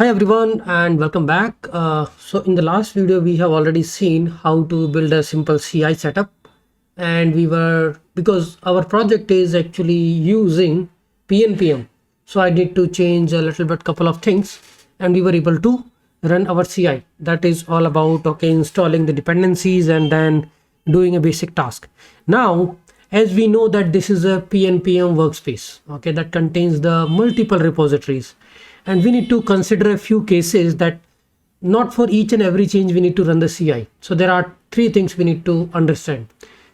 Hi everyone and welcome back. So in the last video we have already seen how to build a simple CI setup, and because our project is actually using PNPM, so I need to change a little bit couple of things, and we were able to run our CI. That is all about installing the dependencies and then doing a basic task. Now as we know that this is a PNPM workspace, that contains the multiple repositories, and we need to consider a few cases that not for each and every change we need to run the CI. So there are three things we need to understand.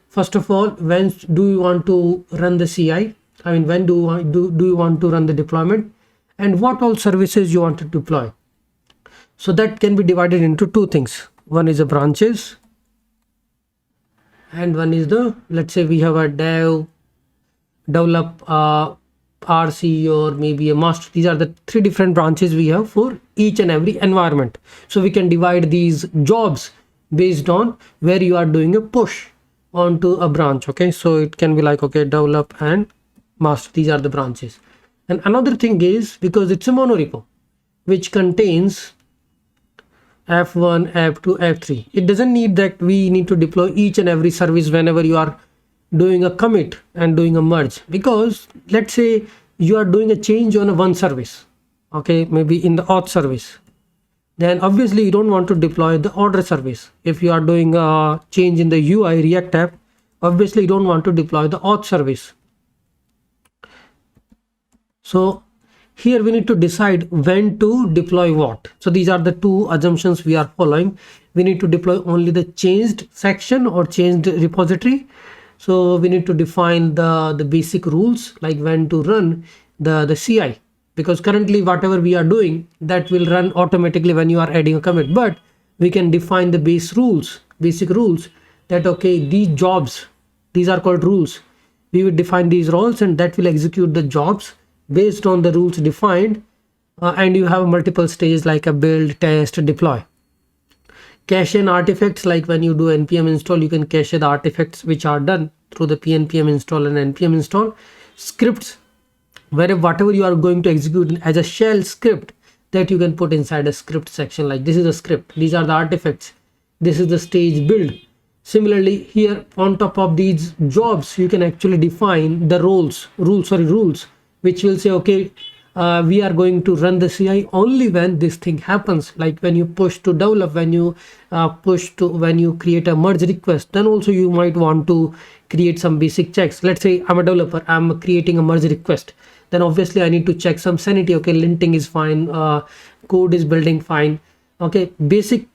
First of all, when do you want to run the CI? When do you want to run the deployment, and what all services you want to deploy? So that can be divided into two things. One is the branches, and one is the, let's say we have a develop RC or maybe a master. These are the three different branches we have for each and every environment. So we can divide these jobs based on where you are doing a push onto a branch. So it can be like develop and master. These are the branches. And another thing is, because it's a monorepo which contains F1, F2, F3, it doesn't need that we need to deploy each and every service whenever you are doing a commit and doing a merge. Because let's say you are doing a change on one service, maybe in the auth service, then obviously you don't want to deploy the order service. If you are doing a change in the UI React app, obviously you don't want to deploy the auth service. So here we need to decide when to deploy what. So these are the two assumptions we are following. We need to deploy only the changed section or changed repository. So we need to define the basic rules, like when to run the CI, because currently whatever we are doing, that will run automatically when you are adding a commit. But we can define the basic rules that these jobs, these are called rules. We will define these roles, and that will execute the jobs based on the rules defined. And you have multiple stages like a build, test, deploy. Cache and artifacts, like when you do npm install, you can cache the artifacts which are done through the pnpm install and npm install. Scripts, whatever you are going to execute as a shell script, that you can put inside a script section. Like this is a script, these are the artifacts, this is the stage build. Similarly here on top of these jobs, you can actually define the rules, which will say we are going to run the CI only when this thing happens, like when you push to develop, when you create a merge request. Then also you might want to create some basic checks. Let's say I'm a developer, I'm creating a merge request, then obviously I need to check some sanity. Linting is fine, code is building fine. Basic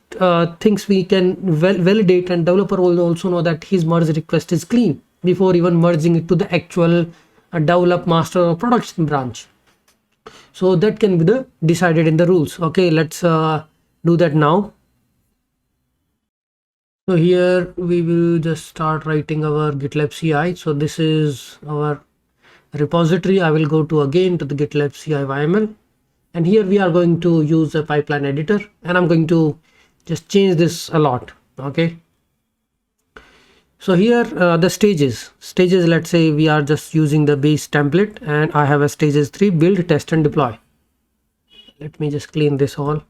things we can validate, and developer will also know that his merge request is clean before even merging it to the actual develop, master or production branch. So that can be decided in the rules. Let's do that now. So here we will just start writing our GitLab CI. So this is our repository. I will go to the GitLab CI YML, and here we are going to use a pipeline editor, and I'm going to just change this a lot. So here the stages, let's say we are just using the base template, and I have a stages 3: build, test and deploy. Let me just clean this all.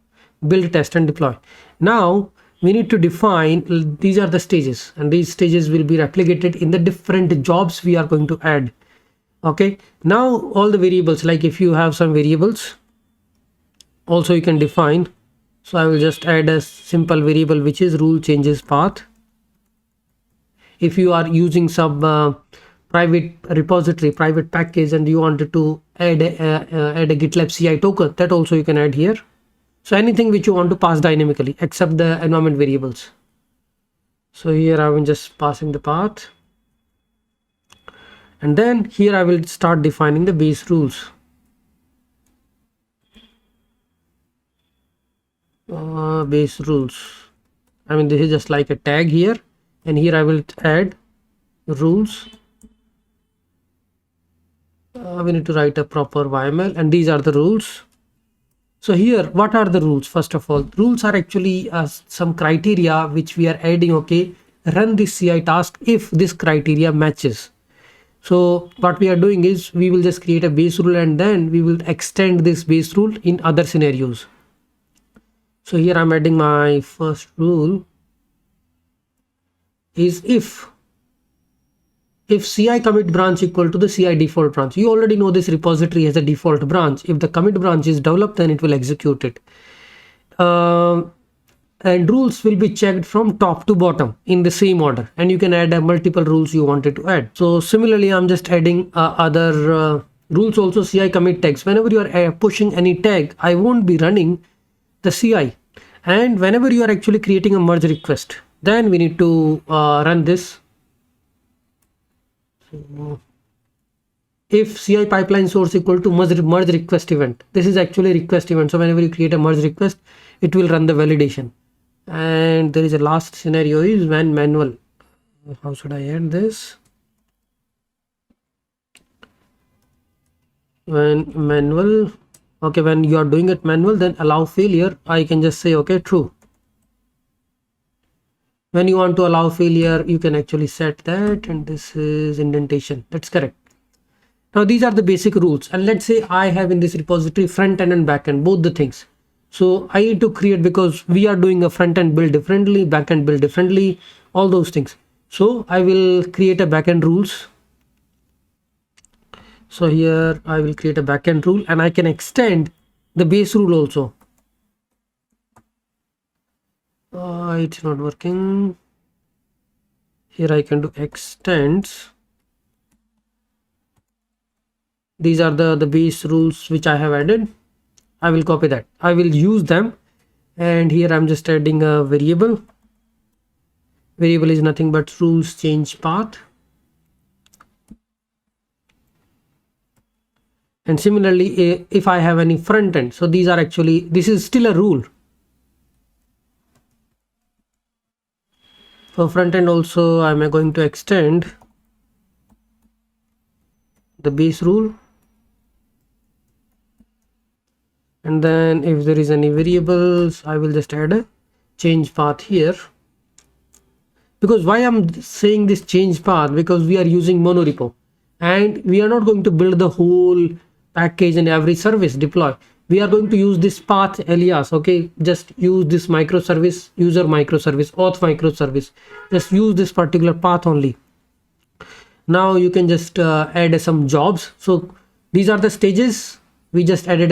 Build, test and deploy. Now we need to define, these are the stages, and these stages will be replicated in the different jobs we are going to add. Now all the variables, like if you have some variables also you can define. So I will just add a simple variable which is rule changes path. If you are using some private repository, private package, and you wanted to add a GitLab CI token, that also you can add here. So anything which you want to pass dynamically except the environment variables. So here I am just passing the path, and then here I will start defining the base rules. Base rules, this is just like a tag here, and here I will add rules. We need to write a proper YML, and these are the rules. So here, what are the rules? First of all, rules are actually some criteria which we are adding. Run this CI task if this criteria matches. So what we are doing is we will just create a base rule and then we will extend this base rule in other scenarios. So here I'm adding my first rule is if CI commit branch equal to the CI default branch. You already know this repository has a default branch. If the commit branch is developed, then it will execute it. And rules will be checked from top to bottom in the same order, and you can add multiple rules you wanted to add. So similarly, I'm just adding other rules also. CI commit tags. Whenever you are pushing any tag, I won't be running the CI, and whenever you are actually creating a merge request, then we need to run this. So if CI pipeline source equal to merge request event, this is actually request event. So whenever you create a merge request, it will run the validation. And there is a last scenario is when manual. How should I add this? When manual, okay, when you are doing it manual, then allow failure, I can just say okay, true. When you want to allow failure, you can actually set that, and this is indentation. That's correct. Now these are the basic rules, and let's say I have in this repository front end and back end, both the things. So I need to create, because we are doing a front end build differently, back end build differently, all those things. So I will create a backend rules. So here I will create a backend rule, and I can extend the base rule also. It's not working. Here I can do extends. These are the base rules which I have added. I will copy that. I will use them, and here I'm just adding a variable. Variable is nothing but rules change path. And similarly, if I have any front end, so these are actually, this is still a rule. For front end also, I'm going to extend the base rule. And then if there is any variables, I will just add a change path here. Because why I'm saying this change path, because we are using monorepo, and we are not going to build the whole package and every service deploy. We are going to use this path alias. Okay, just use this microservice, user microservice, auth microservice. Just use this particular path only. Now you can just add some jobs. So these are the stages. We just added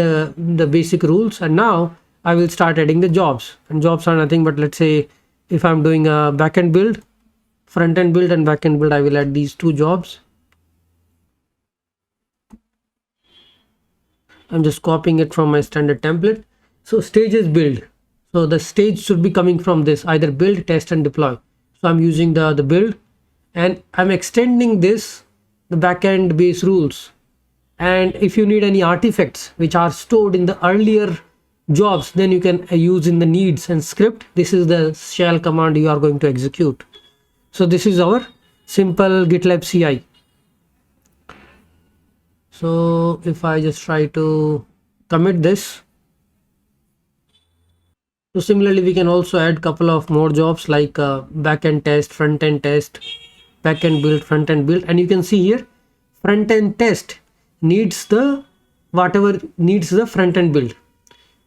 the basic rules, and now I will start adding the jobs. And jobs are nothing but, let's say if I'm doing a backend build, front end build and backend build, I will add these two jobs. I'm just copying it from my standard template. So stage is build. So the stage should be coming from this, either build, test and deploy. So I'm using the build, and I'm extending this, the backend base rules. And if you need any artifacts which are stored in the earlier jobs, then you can use in the needs and script. This is the shell command you are going to execute. So this is our simple GitLab CI. So if I just try to commit this, so similarly we can also add couple of more jobs like backend test, front end test, backend build, front end build. And you can see here front end test needs the whatever needs the front end build.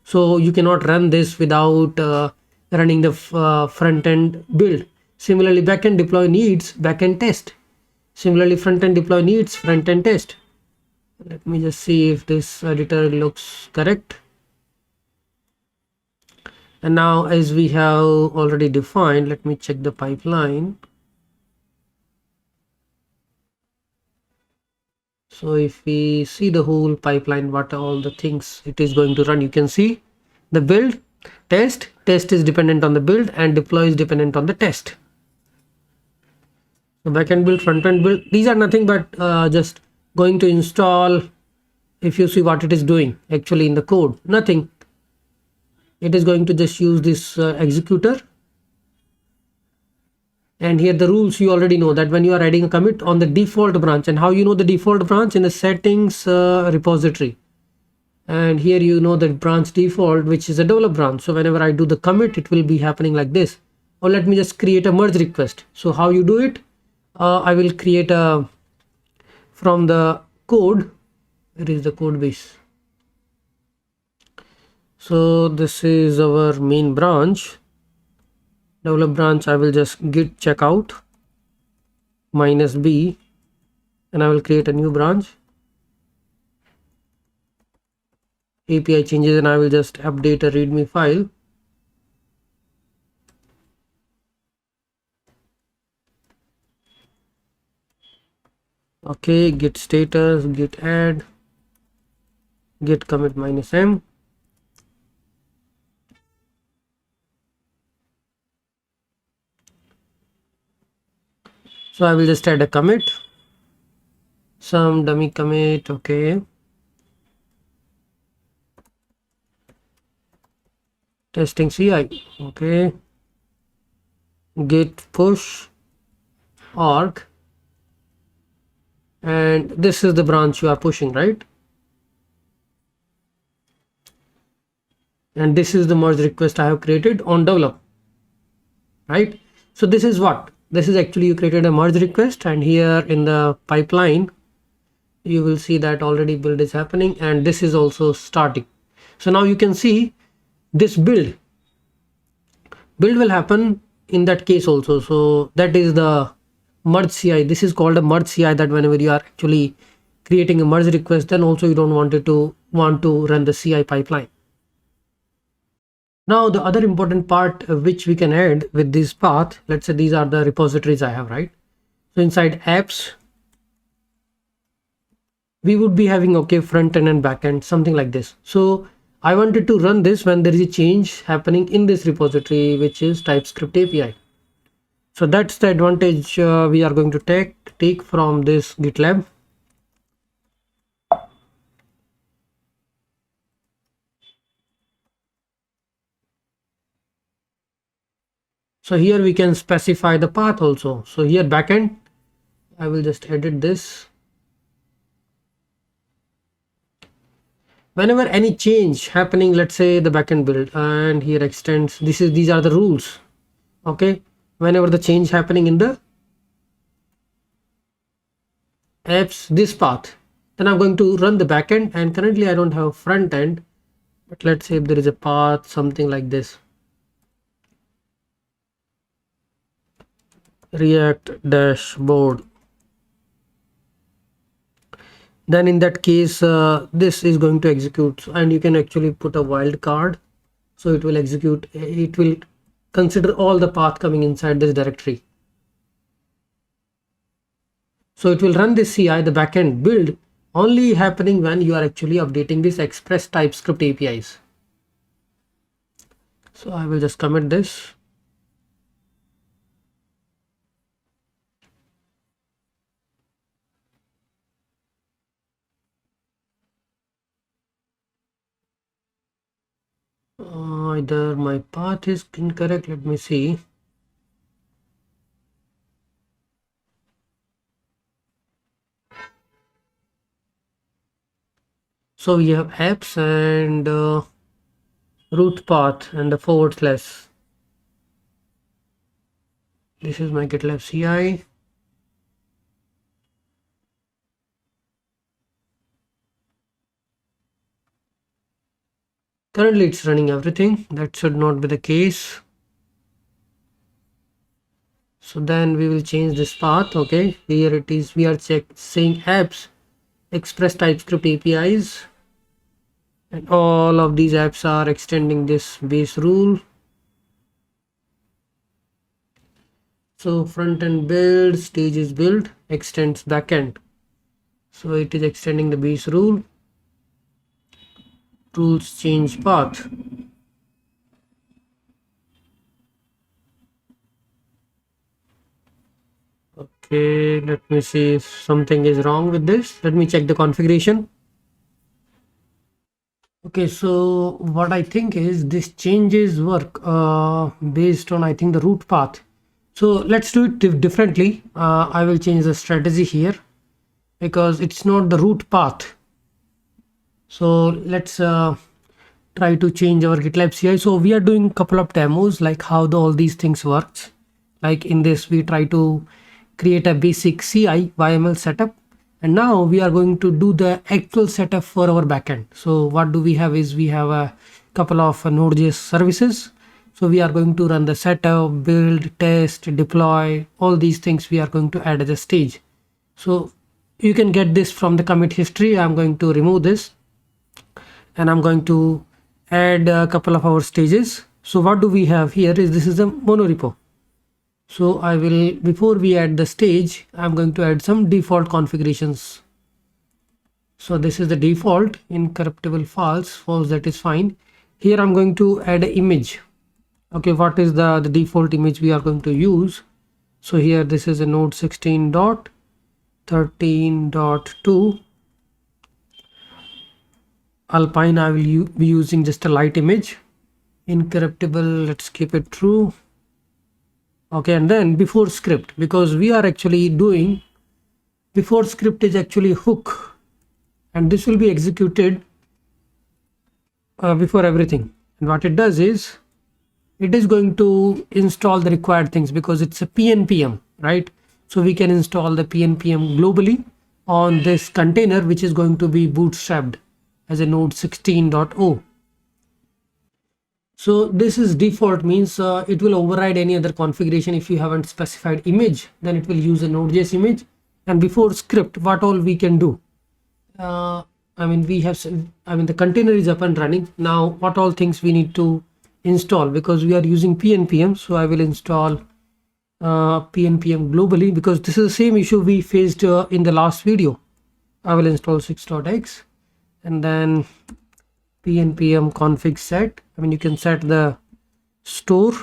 So you cannot run this without running the front end build. Similarly, backend deploy needs backend test. Similarly, front end deploy needs front end test. Let me just see if this editor looks correct. And now, as we have already defined, let me check the pipeline. So if we see the whole pipeline, what are all the things it is going to run, you can see the build, test is dependent on the build, and deploy is dependent on the test. So backend build, front end build, these are nothing but just going to install. If you see what it is doing actually in the code, nothing. It is going to just use this executor. And here the rules, you already know that when you are adding a commit on the default branch, and how you know the default branch, in the settings repository. And here you know the branch default, which is a develop branch. So whenever I do the commit, it will be happening like this. Or let me just create a merge request. So how you do it? I will create a from the code. Where is the code base? So this is our main branch, develop branch. I will just git checkout -b, and I will create a new branch, API changes, and I will just update a readme file. Okay, git status, git add, git commit -m. So I will just add a commit, some dummy commit. Okay, testing CI. Okay, git push org, and this is the branch you are pushing, right? And this is the merge request I have created on develop, right? So this is what this is actually, you created a merge request, and here in the pipeline you will see that already build is happening, and this is also starting. So now you can see this build will happen in that case also. So that is the merge CI. This is called a merge CI, that whenever you are actually creating a merge request, then also you don't want to run the CI pipeline. Now the other important part which we can add with this path, let's say these are the repositories I have, right? So inside apps we would be having, okay, front end and back end, something like this. So I wanted to run this when there is a change happening in this repository, which is TypeScript API. So that's the advantage we are going to take from this GitLab. So here we can specify the path also. So here backend, I will just edit this. Whenever any change happening, let's say the backend build, and here extends, these are the rules. Okay, whenever the change happening in the apps, this path, then I'm going to run the backend, and currently I don't have front end, but let's say if there is a path something like this, React dashboard, then in that case this is going to execute, and you can actually put a wildcard, so it will execute, it will consider all the path coming inside this directory. So it will run this CI, the backend build, only happening when you are actually updating this express TypeScript APIs. So I will just commit this. Either my path is incorrect, let me see. So we have apps and root path and the /. This is my GitLab CI. Currently it's running everything. That should not be the case. So then we will change this path. Okay, here it is, we are saying apps express TypeScript APIs, and all of these apps are extending this base rule. So front end build, stage is built, extends backend, so it is extending the base rule. Rules change path. Okay, let me see if something is wrong with this. Let me check the configuration. Okay, so what I think is this changes work based on, I think, the root path. So let's do it differently. I will change the strategy here because it's not the root path. So let's try to change our GitLab CI. So we are doing a couple of demos like how all these things works. Like in this, we try to create a basic CI YML setup, and now we are going to do the actual setup for our backend. So what do we have is we have a couple of Node.js services. So we are going to run the setup, build, test, deploy, all these things we are going to add as a stage. So you can get this from the commit history. I'm going to remove this and I'm going to add a couple of our stages. So what do we have here is this is a monorepo. So I will, before we add the stage, I'm going to add some default configurations. So this is the default incorruptible false, that is fine. Here I'm going to add an image. Okay, what is the default image we are going to use? So here this is a node 16.13.2 Alpine. I will be using just a light image. Incorruptible, let's keep it true. Okay, and then before script, because we are actually doing before script is actually hook, and this will be executed before everything. And what it does is it is going to install the required things because it's a PNPM, right? So we can install the PNPM globally on this container, which is going to be bootstrapped as a node 16.0. So this is default, means it will override any other configuration. If you haven't specified image, then it will use a Node.js image. And before script, what all we can do? The container is up and running. Now what all things we need to install, because we are using PNPM. So I will install PNPM globally, because this is the same issue we faced in the last video. I will install 6.x and then PNPM config set. You can set the store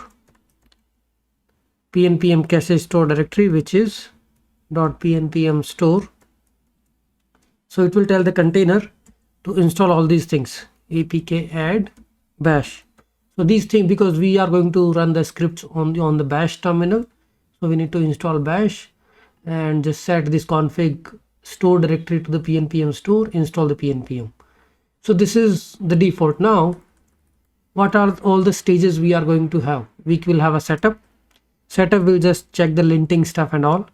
PNPM cache store directory, which is .pnpm store. So it will tell the container to install all these things, apk add bash. So these things, because we are going to run the scripts on the bash terminal, so we need to install bash and just set this config store directory to the PNPM store, install the PNPM. So this is the default. Now what are all the stages we are going to have? We will have a setup will just check the linting stuff and all.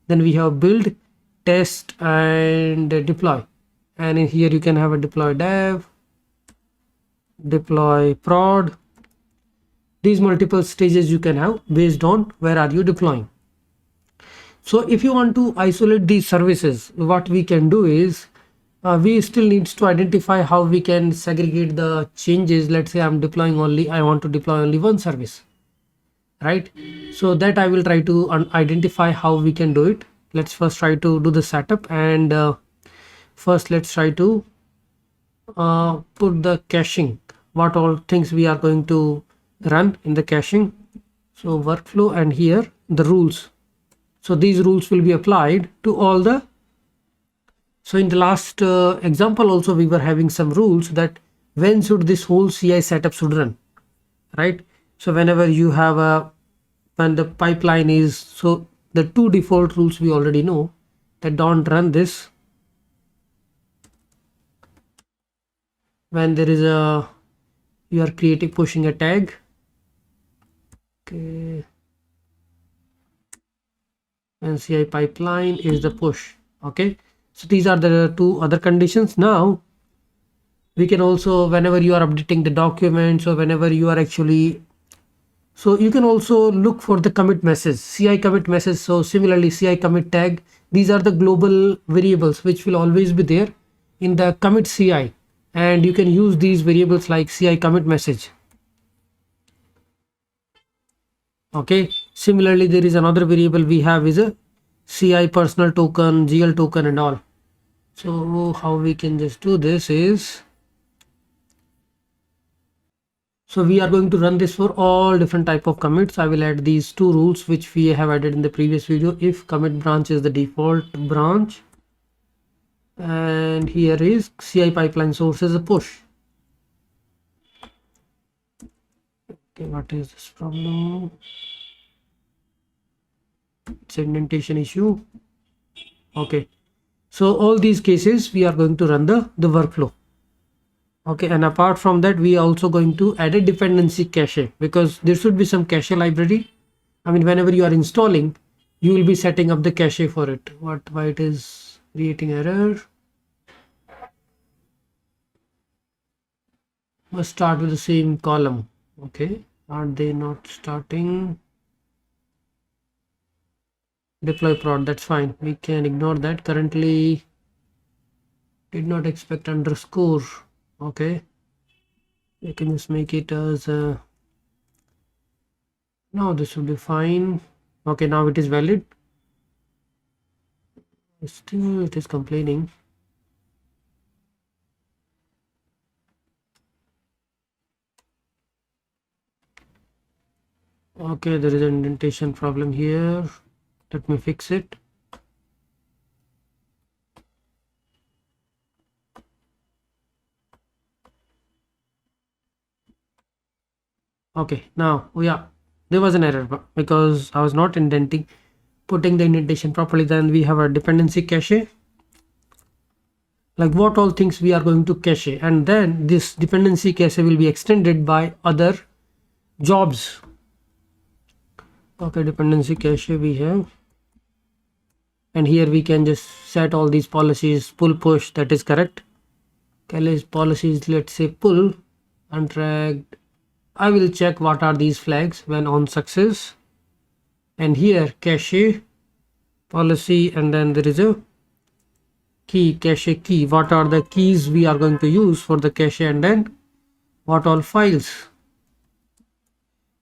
Then we have build, test and deploy, and in here you can have a deploy dev, deploy prod. These multiple stages you can have based on where are you deploying. So if you want to isolate these services, what we can do is we still needs to identify how we can segregate the changes. Let's say I want to deploy only one service, right? So that I will try to identify how we can do it. Let's first try to do the setup, and first let's try to put the caching, what all things we are going to run in the caching. So workflow, and here the rules. So these rules will be applied to all the. So in the last example also we were having some rules that when should this whole CI setup should run, right? So whenever you have when the pipeline is, so the two default rules we already know, that don't run this when there is you are pushing a tag. Okay, and CI pipeline is the push. Okay, so these are the two other conditions. Now we can also, whenever you are updating the documents or whenever you are actually, so you can also look for the commit message, CI commit message. So similarly CI commit tag, these are the global variables which will always be there in the commit CI, and you can use these variables like CI commit message. Okay, similarly there is another variable we have is a CI personal token, GL token and all. So how we can just do this is, so we are going to run this for all different type of commits. I will add these two rules which we have added in the previous video. If commit branch is the default branch, and here is CI pipeline source is a push. Okay, what is this problem? It's indentation issue. Okay, so all these cases we are going to run the workflow. Okay, and apart from that we are also going to add a dependency cache, because there should be some cache library. Whenever you are installing, you will be setting up the cache for it. Why it is creating error? must start with the same column. Okay, are they not starting? Deploy prod, that's fine, we can ignore that. Currently did not expect underscore. Okay, we can just make it as now this will be fine. Okay, now it is valid. Still it is complaining. Okay, there is an indentation problem here. Let me fix it. Okay, now yeah, there was an error because I was not putting the indentation properly. Then we have a dependency cache, like what all things we are going to cache, and then this dependency cache will be extended by other jobs. Okay, dependency cache we have, and here we can just set all these policies. Pull, push, that is correct. Policies, let's say pull, untracked. I will check what are these flags when on success, and here cache policy, and then there is a key, cache key. What are the keys we are going to use for the cache, and then what all files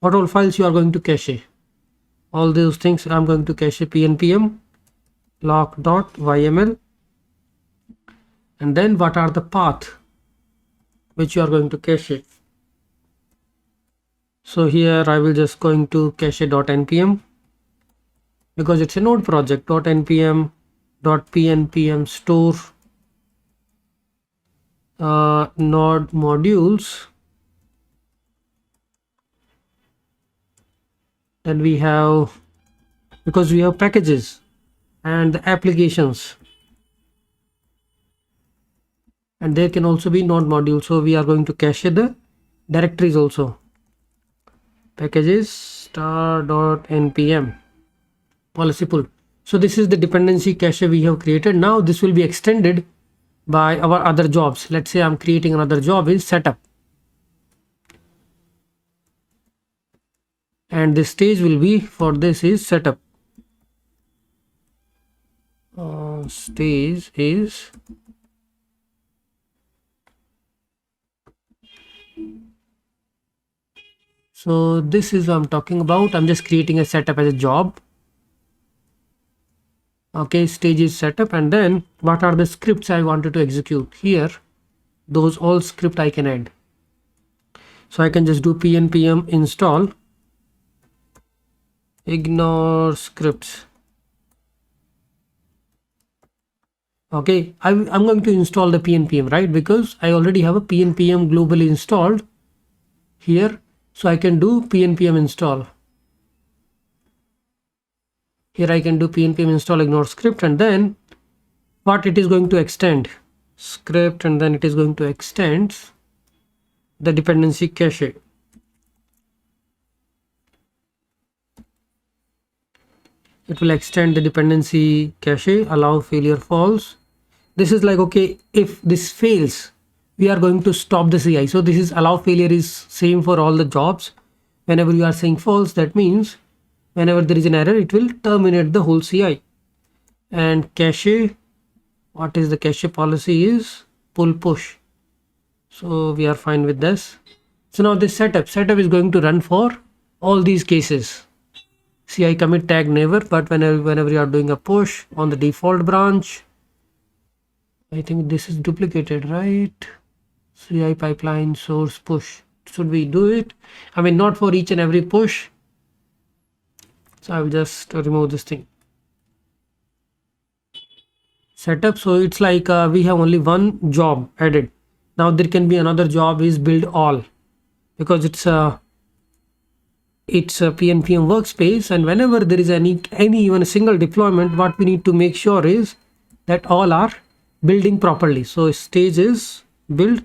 you are going to cache. All those things I'm going to cache PNPM lock.yml, and then what are the path which you are going to cache. So here I will just going to cache.npm because it's a node project. .npm .pnpm store node modules. Then we have, because we have packages and the applications, and there can also be node modules, so we are going to cache the directories also. Packages star.npm policy pull. So this is the dependency cache we have created. Now this will be extended by our other jobs. Let's say I'm creating another job is setup, and the stage will be for this is setup. Stage is so this is what I'm talking about. I'm just creating a setup as a job. Okay, stage is setup, and then what are the scripts I wanted to execute here? Those all script I can add. So I can just do pnpm install ignore scripts. Okay, I'm going to install the PNPM, right? Because I already have a PNPM globally installed here. So I can do PNPM install. Here I can do PNPM install ignore script, and then what it is going to extend script, and then it is going to extend the dependency cache. It will extend the dependency cache, allow failure false. This is like, okay, if this fails, we are going to stop the CI. So this is allow failure is same for all the jobs. Whenever you are saying false, that means whenever there is an error, it will terminate the whole CI. And cache, what is the cache policy is pull push. So we are fine with this. So now this setup is going to run for all these cases. CI commit tag never, but whenever you are doing a push on the default branch, I think this is duplicated, right? CI pipeline source push. Should we do it? I mean, not for each and every push. So I will just remove this thing. Setup. So it's like we have only one job added. Now there can be another job is build all, because it's a PNPM workspace, and whenever there is any even a single deployment, what we need to make sure is that all are building properly. So stage is build,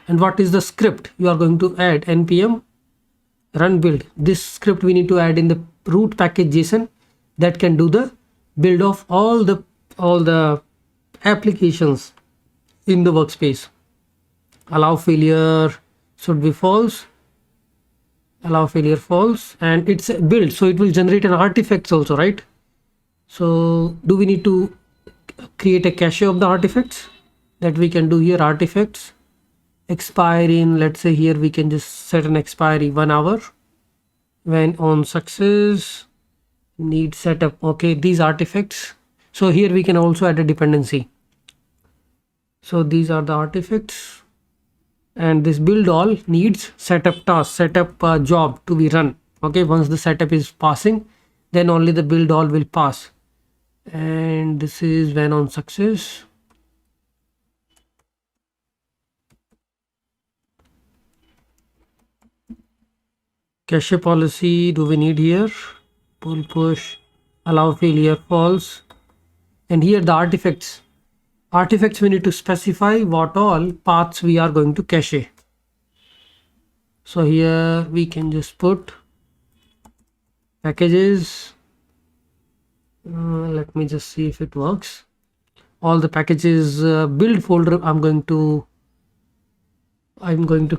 and what is the script you are going to add? npm run build. This script we need to add in the root package JSON that can do the build of all the applications in the workspace. allow failure should be false, allow failure false, and it's built, so it will generate an artifacts also, right? So do we need to create a cache of the artifacts? That we can do here. Artifacts expire in, let's say here we can just set an expiry 1 hour. When on success, need setup. Okay, these artifacts. So here we can also add a dependency. So these are the artifacts, and this build all needs setup task, setup job to be run. Okay, once the setup is passing, then only the build all will pass. And this is when on success. Cache policy do we need here? Pull push, allow failure false. And here the artifacts we need to specify what all paths we are going to cache. So here we can just put packages. Let me just see if it works. All the packages build folder I'm going to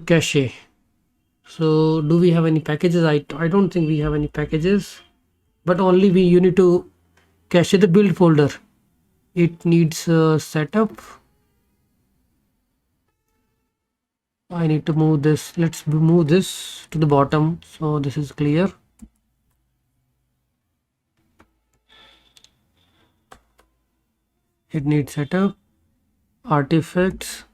cache. So do we have any packages? I don't think we have any packages, but only you need to cache the build folder. It needs setup. I need to move this. Let's move this to the bottom so this is clear. It needs setup, artifacts,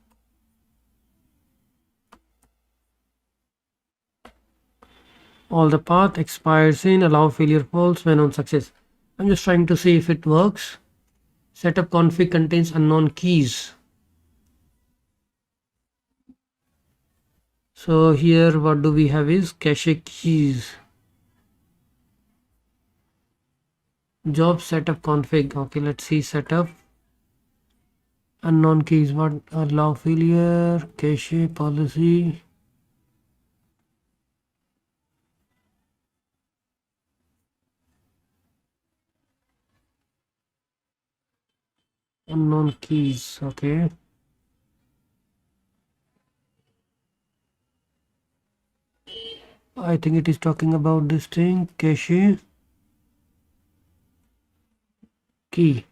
all the path expires in, allow failure false when on success. I'm just trying to see if it works. Setup config contains unknown keys. So here what do we have is cache keys. Job setup config. Okay, let's see setup. Unknown keys. What? Allow failure, cache policy. Unknown keys. Okay. I think it is talking about this thing, cache key,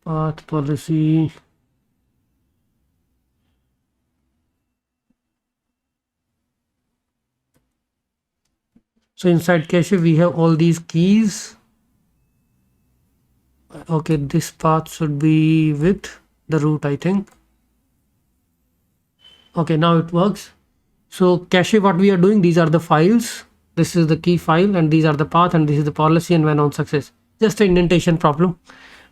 path policy. So inside cache we have all these keys. Okay, this path should be with the root, I think. Okay, now it works. So cache, what we are doing, these are the files, this is the key file, and these are the path, and this is the policy, and when on success. Just an indentation problem.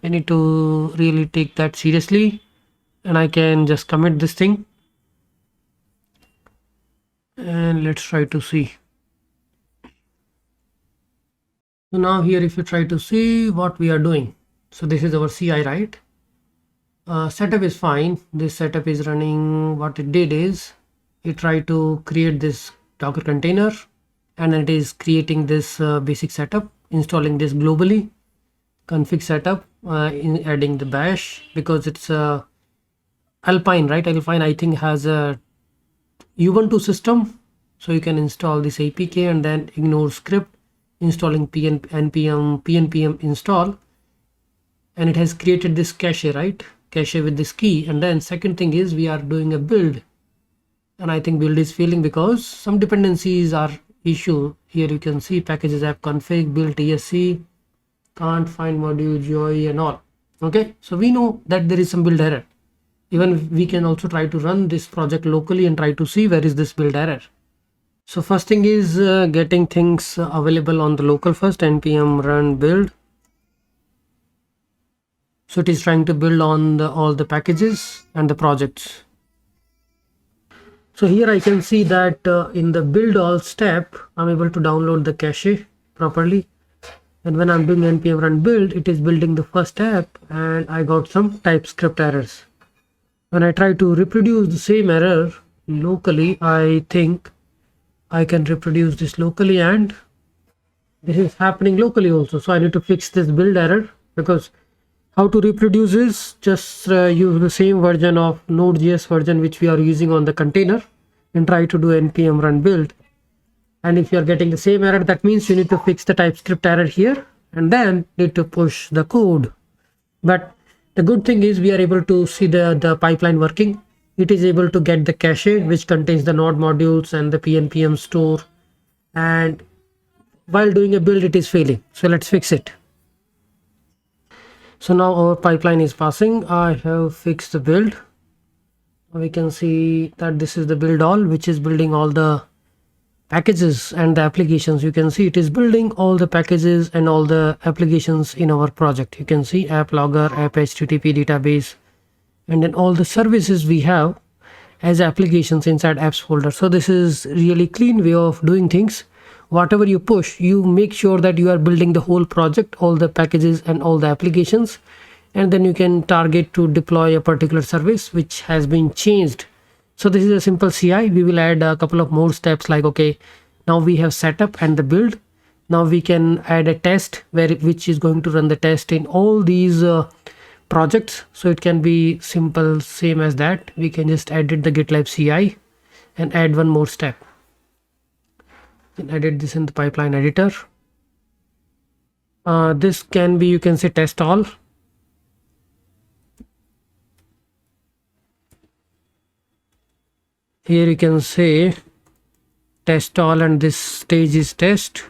I need to really take that seriously, and I can just commit this thing, and let's try to see. So now here if you try to see what we are doing, so this is our CI, right? Setup is fine. This setup is running. What it did is it tried to create this Docker container, and it is creating this basic setup, installing this globally, config setup, adding the bash, because it's Alpine, right? Alpine I think has a Ubuntu system, so you can install this APK and then ignore script, installing PNPM install, and it has created this cache, right? Cache with this key. And then second thing is we are doing a build, and I think build is failing because some dependencies are issue. Here you can see packages app config, build ESC, can't find module GUI and all. Okay, so we know that there is some build error. Even we can also try to run this project locally and try to see where is this build error. So first thing is getting things available on the local first, npm run build. So it is trying to build on all the packages and the projects. So here I can see that in the build all step, I'm able to download the cache properly. And when I'm doing npm run build, it is building the first app, and I got some TypeScript errors. When I try to reproduce the same error locally, I think I can reproduce this locally, and this is happening locally also. So I need to fix this build error, because How to reproduce is just use the same version of Node.js version which we are using on the container and try to do npm run build. And if you are getting the same error, that means you need to fix the TypeScript error here and then need to push the code. But the good thing is we are able to see the pipeline working. It is able to get the cache which contains the node modules and the PNPM store, and while doing a build it is failing. So let's fix it. So now our pipeline is passing. I have fixed the build. We can see that this is the build all, which is building all the packages and the applications. You can see it is building all the packages and all the applications in our project. You can see app logger, app http database, and then all the services we have as applications inside apps folder. So this is really clean way of doing things. Whatever you push, you make sure that you are building the whole project, all the packages and all the applications, and then you can target to deploy a particular service which has been changed. So this is a simple CI. We will add a couple of more steps like, okay, now we have setup and the build. Now we can add a test which is going to run the test in all these projects. So it can be simple, same as that. We can just edit the GitLab CI and add one more step. Can edit this in the pipeline editor. This can be, you can say test all. Here you can say test all, and this stage is test,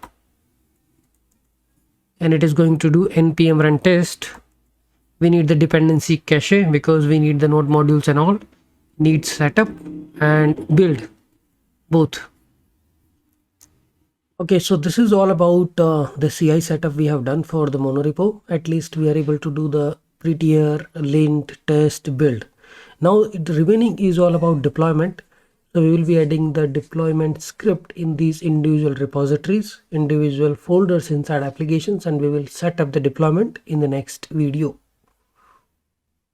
and it is going to do npm run test. We need the dependency cache because we need the node modules and all. Need setup and build both. Okay, so this is all about the CI setup we have done for the monorepo. At least we are able to do the prettier lint test build. Now the remaining is all about deployment. So we will be adding the deployment script in these individual repositories, individual folders inside applications, and we will set up the deployment in the next video.